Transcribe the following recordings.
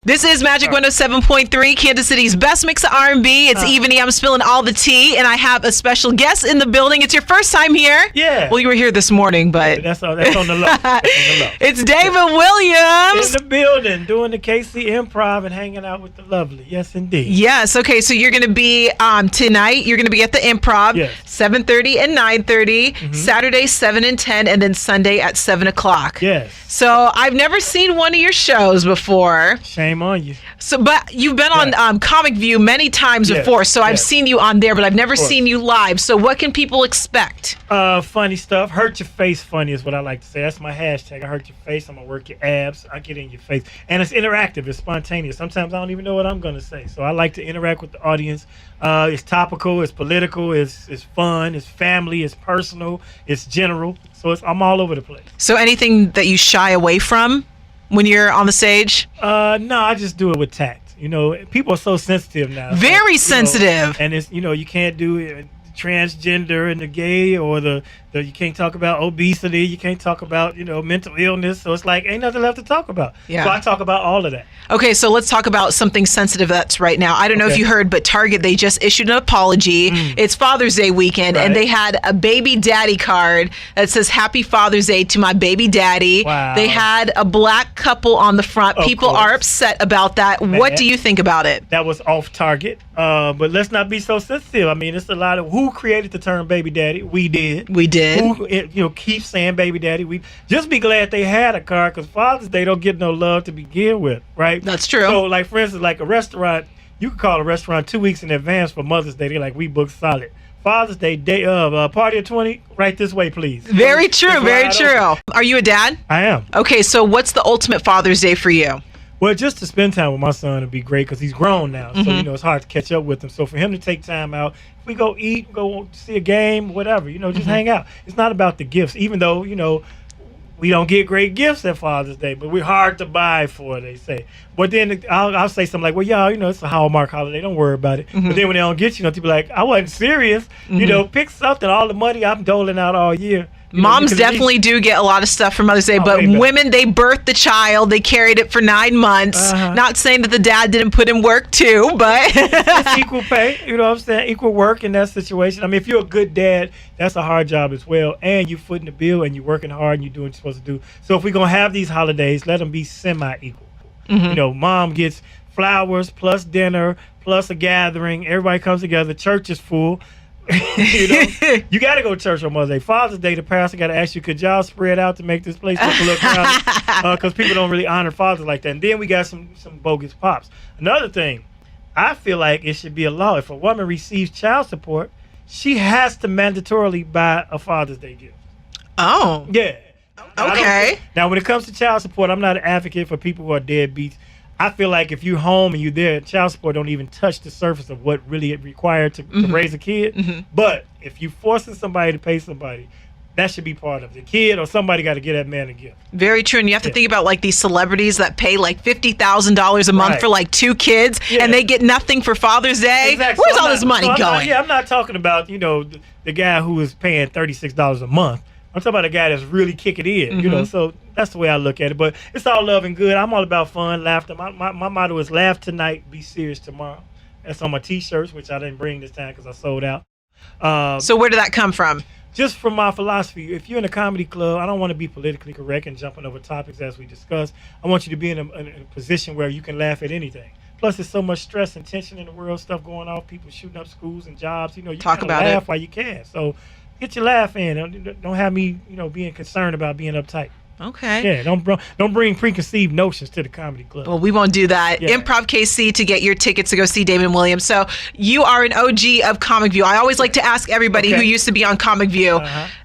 This is Magic 107.3, Kansas City's best mix of R&B. It's Evany. I'm spilling all the tea, and I have a special guest in the building. It's your first time here? Yeah. Well, you were here this morning, but... That's on the low. That's on the low. It's Damon Williams. In the building, doing the KC Improv and hanging out with the lovely. Yes, indeed. Yes. Okay, so you're going to be, tonight, you're going to be at the Improv, yes. 7:30 and 9:30, Saturday, 7 and 10, and then Sunday at 7 o'clock. Yes. So I've never seen one of your shows before. Shame on you. So, but you've been on ComicView many times before, so I've seen you on there, but I've never seen you live. So what can people expect? Funny stuff. Hurt your face funny is what I like to say. That's my hashtag. I hurt your face. I'm going to work your abs. I get in your face. And it's interactive. It's spontaneous. Sometimes I don't even know what I'm going to say. So I like to interact with the audience. It's topical. It's political. It's fun. It's family. It's personal. It's general. So I'm all over the place. So anything that you shy away from when you're on the stage? No, I just do it with tact. You know, people are so sensitive now. Very sensitive. And it's, you can't do it. Transgender and the gay or the you can't talk about obesity, you can't talk about mental illness, so it's like ain't nothing left to talk about. So I talk about all of that. Okay, so let's talk about something sensitive that's right now. I don't know if you heard, but Target, they just issued an apology. It's Father's Day weekend, and they had a baby daddy card that says Happy Father's Day to my baby daddy. Wow. They had a black couple on the front. People are upset about that. What do you think about it? That was off target, but let's not be so sensitive. I mean, it's a lot of who created the term baby daddy. We did. Who keep saying baby daddy. We just be glad they had a card, because Father's Day don't get no love to begin with, right? That's true. So, like, for instance, like a restaurant, you can call a restaurant 2 weeks in advance for Mother's Day. They're like, we booked solid. Father's Day, day of, party of 20, right this way, please. Very true, very true. Are you a dad? I am. Okay, so what's the ultimate Father's Day for you? Well, just to spend time with my son would be great, because he's grown now. So, it's hard to catch up with him. So for him to take time out, if we go eat, go see a game, whatever, just hang out. It's not about the gifts, even though, we don't get great gifts at Father's Day, but we're hard to buy for, they say. But then I'll say something like, well, y'all, it's a Hallmark holiday. Don't worry about it. But then when they don't get you, people be like, I wasn't serious. Pick something. All the money I'm doling out all year. Moms definitely do get a lot of stuff for Mother's Day, but women, they birthed the child. They carried it for 9 months. Not saying that the dad didn't put in work too, but... It's equal pay, you know what I'm saying? Equal work in that situation. I mean, if you're a good dad, that's a hard job as well. And you're footing the bill and you're working hard and you're doing what you're supposed to do. So if we're going to have these holidays, let them be semi-equal. Mom gets flowers plus dinner plus a gathering. Everybody comes together. Church is full. You got to go to church on Mother's Day. Father's Day, the pastor got to ask you, could y'all spread out to make this place look a little crowded? Because people don't really honor fathers like that. And then we got some bogus pops. Another thing, I feel like it should be a law. If a woman receives child support, she has to mandatorily buy a Father's Day gift. Oh. Yeah. Okay. Now, when it comes to child support, I'm not an advocate for people who are deadbeats. I feel like if you're home and you're there, child support don't even touch the surface of what really is required to raise a kid. But if you're forcing somebody to pay somebody, that should be part of it. The kid or somebody got to get that man a gift. Very true. And you have to think about like these celebrities that pay like $50,000 a month for like 2 kids and they get nothing for Father's Day. Exactly. Where's all this money going? I'm not talking about, the guy who is paying $36 a month. I'm talking about a guy that's really kicking in, so that's the way I look at it. But it's all love and good. I'm all about fun, laughter. My motto is laugh tonight, be serious tomorrow. That's on my T-shirts, which I didn't bring this time because I sold out. So where did that come from? Just from my philosophy. If you're in a comedy club, I don't want to be politically correct and jumping over topics as we discussed. I want you to be in a position where you can laugh at anything. Plus, there's so much stress and tension in the world, stuff going on, people shooting up schools and jobs. You Talk about laugh it while you can. So get your laugh in. Don't have me, being concerned about being uptight. Okay. Yeah, don't bring preconceived notions to the comedy club. Well, we won't do that. Yeah. Improv KC to get your tickets to go see Damon Williams. So you are an OG of ComicView. I always like to ask everybody who used to be on ComicView.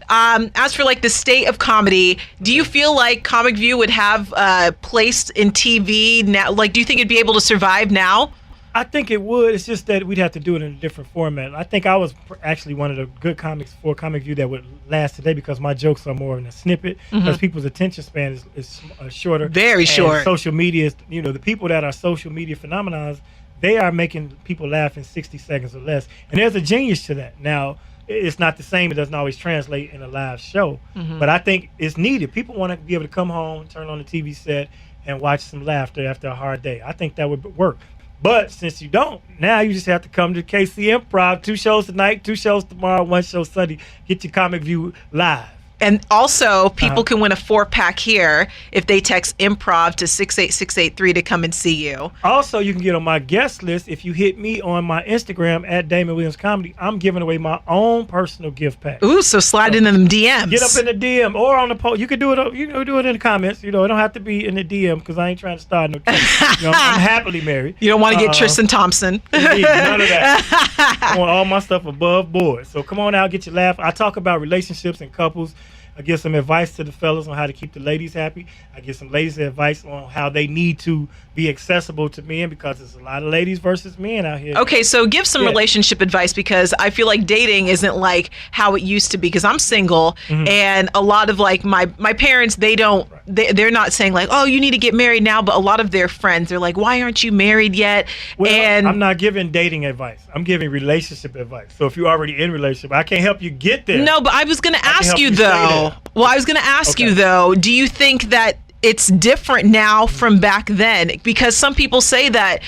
As for like the state of comedy, do you feel like ComicView would have a place in TV now? Like, do you think it'd be able to survive now? I think it would. It's just that we'd have to do it in a different format. I think I was actually one of the good comics for ComicView that would last today because my jokes are more in a snippet because people's attention span is shorter. Very short. Social media, the people that are social media phenomenons, they are making people laugh in 60 seconds or less. And there's a genius to that. Now, it's not the same. It doesn't always translate in a live show. But I think it's needed. People want to be able to come home, turn on the TV set, and watch some laughter after a hard day. I think that would work. But since you don't, now you just have to come to KC Improv. 2 shows tonight, 2 shows tomorrow, 1 show Sunday. Get your ComicView live. And also, people can win a 4-pack here if they text improv to 68683 to come and see you. Also, you can get on my guest list if you hit me on my Instagram at Damon Williams Comedy. I'm giving away my own personal gift pack. Ooh, so slide in them DMs. Get up in the DM or on the post. You can do it. You know, do it in the comments. You know, it don't have to be in the DM because I ain't trying to start no trouble. You know, I'm happily married. You don't want to get Tristan Thompson. Indeed, none of that. I want all my stuff above board. So come on out, get your laugh. I talk about relationships and couples. I give some advice to the fellas on how to keep the ladies happy. I give some ladies advice on how they need to be accessible to men because there's a lot of ladies versus men out here. Okay, so give some relationship advice because I feel like dating isn't like how it used to be because I'm single and a lot of like my parents, they're not saying like, oh, you need to get married now, but a lot of their friends, they're like, why aren't you married yet? Well, and I'm not giving dating advice. I'm giving relationship advice. So if you're already in a relationship, I can't help you get there. No, but I was going to ask you though. Well, I was going to ask you though, do you think that it's different now from back then? Because some people say that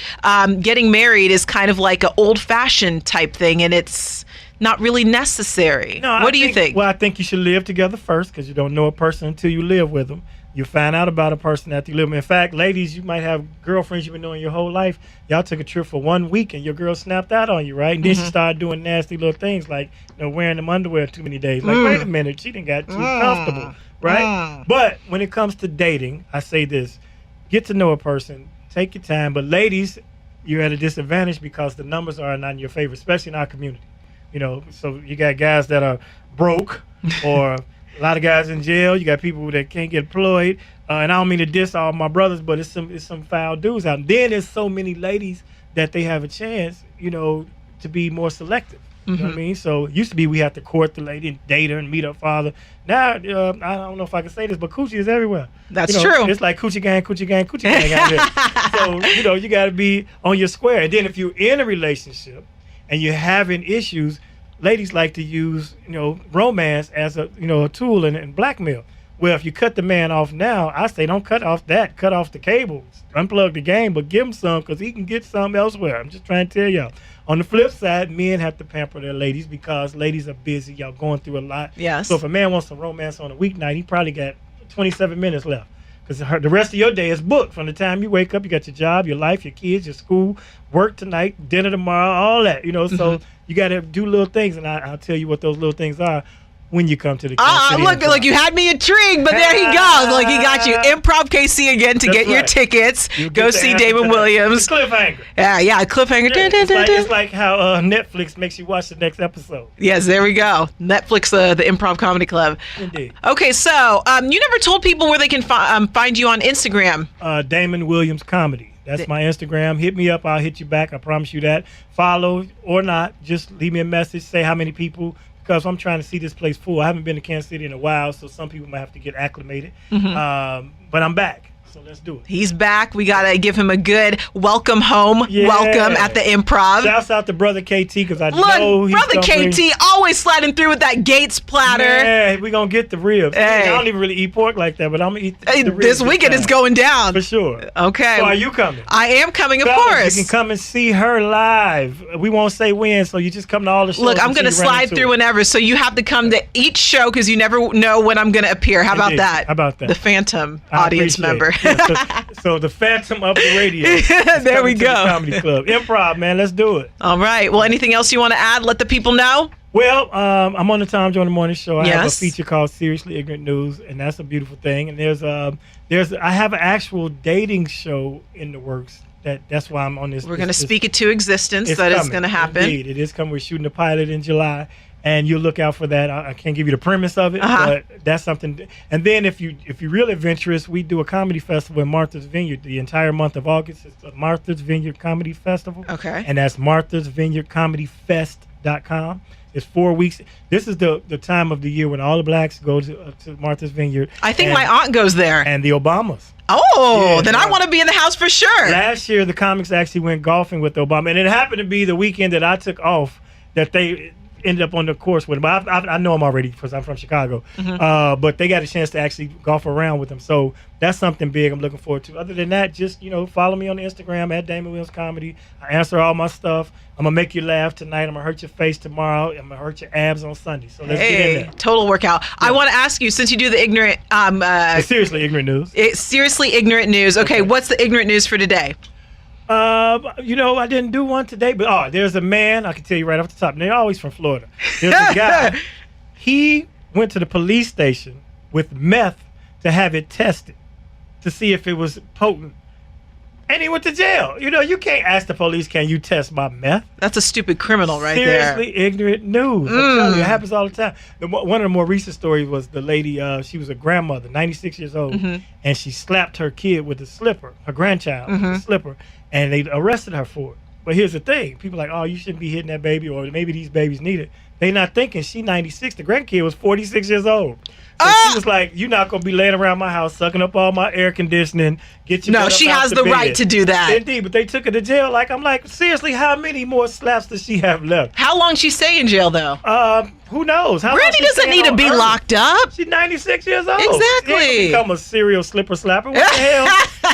getting married is kind of like an old-fashioned type thing and it's not really necessary. No, what do you think? Well, I think you should live together first because you don't know a person until you live with them. You find out about a person after you live with them. In fact, ladies, you might have girlfriends you've been knowing your whole life. Y'all took a trip for 1 week and your girl snapped out on you, right? And then she started doing nasty little things like wearing them underwear too many days. Like, wait a minute, she didn't got too comfortable, right? But when it comes to dating, I say this, get to know a person, take your time. But ladies, you're at a disadvantage because the numbers are not in your favor, especially in our community. You know, so you got guys that are broke or a lot of guys in jail. You got people that can't get employed. And I don't mean to diss all my brothers, but it's some foul dudes out. And then there's so many ladies that they have a chance, to be more selective. You know what I mean? So it used to be we had to court the lady and date her and meet her father. Now, I don't know if I can say this, but coochie is everywhere. That's true. It's like coochie gang out here. So, you got to be on your square. And then if you're in a relationship and you're having issues, ladies like to use, romance as a tool and blackmail. Well, if you cut the man off now, I say don't cut off that. Cut off the cables. Unplug the game, but give him some because he can get some elsewhere. I'm just trying to tell y'all. On the flip side, men have to pamper their ladies because ladies are busy. Y'all going through a lot. Yes. So if a man wants some romance on a weeknight, he probably got 27 minutes left. Because the rest of your day is booked. From the time you wake up, you got your job, your life, your kids, your school, work tonight, dinner tomorrow, all that. So you got to do little things, and I'll tell you what those little things are when you come to the look, you had me intrigued, but there he goes. Like, he got you. Improv KC again to get your tickets. Go see Damon Williams. Cliffhanger. Yeah, cliffhanger. Yeah, it's like how Netflix makes you watch the next episode. Yes, there we go. Netflix, the Improv Comedy Club. Indeed. Okay, so you never told people where they can find you on Instagram. Damon Williams Comedy. That's my Instagram. Hit me up. I'll hit you back. I promise you that. Follow or not, just leave me a message. Say how many people, because I'm trying to see this place full. I haven't been to Kansas City in a while, so some people might have to get acclimated. But I'm back. So let's do it. He's back. We got to give him a good welcome home. Yeah. Welcome at the Improv. Shouts out to Brother KT because I know he's Brother KT always sliding through with that Gates platter. Yeah, we're going to get the ribs. Hey. I don't even really eat pork like that, but I'm going to eat the ribs. This weekend is going down. For sure. Okay. So are you coming? I am coming, of course. You can come and see her live. We won't say when, so you just come to all the shows. Look, I'm going to slide through whenever, so you have to come to each show because you never know when I'm going to appear. How about that? How about that? The Phantom audience member. So the Phantom of the radio. There we go. The Comedy Club. Improv, man. Let's do it. All right. Well, anything else you want to add? Let the people know. Well, I'm on the Tom Joyner Morning Show. I have a feature called Seriously Ignorant News, and that's a beautiful thing. And I have an actual dating show in the works. That's why I'm on this. We're going to speak it to existence. It's going to happen. Indeed, it is coming. We're shooting the pilot in July. And you'll look out for that. I can't give you the premise of it, but that's something. And then if you're really adventurous, we do a comedy festival in Martha's Vineyard the entire month of August. It's a Martha's Vineyard Comedy Festival. Okay. And that's marthasvineyardcomedyfest.com. It's 4 weeks. This is the time of the year when all the blacks go to Martha's Vineyard. I think my aunt goes there. And the Obamas. Oh, yeah, then I want to be in the house for sure. Last year, the comics actually went golfing with Obama. And it happened to be the weekend that I took off that ended up on the course with him. I know him already because I'm from Chicago. But they got a chance to actually golf around with him. So that's something big I'm looking forward to. Other than that, just, follow me on Instagram at Damon Williams Comedy. I answer all my stuff. I'm going to make you laugh tonight. I'm going to hurt your face tomorrow. I'm going to hurt your abs on Sunday. So let's get in there. Total workout. Yeah. I want to ask you, since you do the ignorant... seriously ignorant news. Seriously ignorant news. Okay, what's the ignorant news for today? I didn't do one today, but there's a man, I can tell you right off the top, and they're always from Florida. There's a guy, he went to the police station with meth to have it tested to see if it was potent. And he went to jail. You can't ask the police, can you test my meth? That's a stupid criminal right there. Seriously ignorant news. I'm telling you, it happens all the time. One of the more recent stories was the lady, she was a grandmother, 96 years old, and she slapped her kid with a slipper, her grandchild with a slipper, and they arrested her for it. But here's the thing. People are like, oh, you shouldn't be hitting that baby, or maybe these babies need it. They not thinking she 96. The grandkid was 46 years old. So she was like, you're not going to be laying around my house sucking up all my air conditioning. Get your No, she has the right to do that. Indeed, but they took her to jail. I'm like, seriously, how many more slaps does she have left? How long she stay in jail, though? Who knows? Brandy doesn't need to be locked up. She's 96 years old. Exactly. She ain't become a serial slipper slapper. What the hell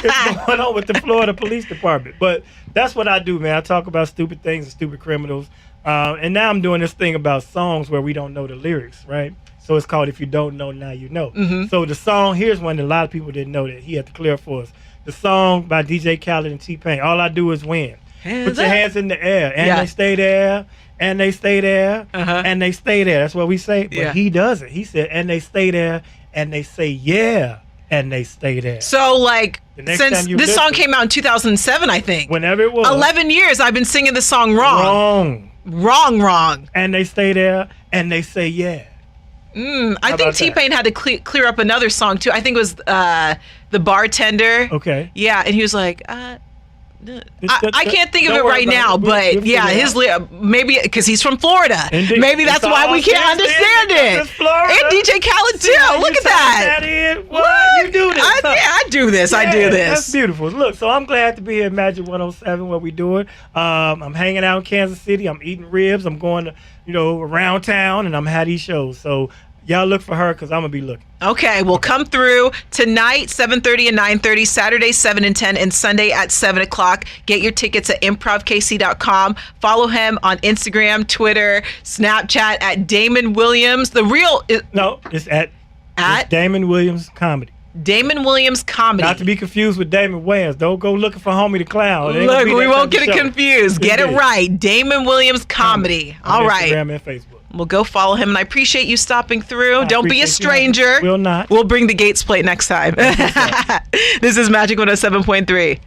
is going on with the Florida Police Department? But that's what I do, man. I talk about stupid things and stupid criminals. And now I'm doing this thing about songs where we don't know the lyrics, right? So it's called If You Don't Know, Now You Know. So the song, here's one that a lot of people didn't know that he had to clear for us. The song by DJ Khaled and T-Pain, All I Do Is Win. Put your hands in the air. And they stay there, and they stay there, and they stay there. That's what we say. But he doesn't. He said, and they stay there, and they say, yeah, and they stay there. So, since this song came out in 2007, I think. Whenever it was. 11 years I've been singing the song wrong. Wrong. And they stay there, and they say, yeah. I think T-Pain had to clear up another song too. I think it was The Bartender. Okay. Yeah, and he was like, I can't think of it right now, but his maybe because he's from Florida. Indeed. Maybe that's why we can't understand it. And DJ Khaled too. Look at that. What? You do this? I do this. I do this. That's beautiful. Look, so I'm glad to be here at Magic 107. What we doing? I'm hanging out in Kansas City. I'm eating ribs. I'm going to around town, and I'm having these shows. So y'all look for her because I'm going to be looking. Okay, we'll come through tonight, 7:30 and 9:30, Saturday, 7 and 10, and Sunday at 7 o'clock. Get your tickets at improvkc.com. Follow him on Instagram, Twitter, Snapchat at Damon Williams. It's at Damon Williams Comedy. Damon Williams Comedy. Not to be confused with Damon Wayans. Don't go looking for Homie the Clown. Look, we won't get it confused. Get it right. Damon Williams Comedy. All right. Instagram and Facebook. We'll go follow him, and I appreciate you stopping through. Don't be a stranger. Will not. We'll bring the Gates plate next time. This is Magic 107.3.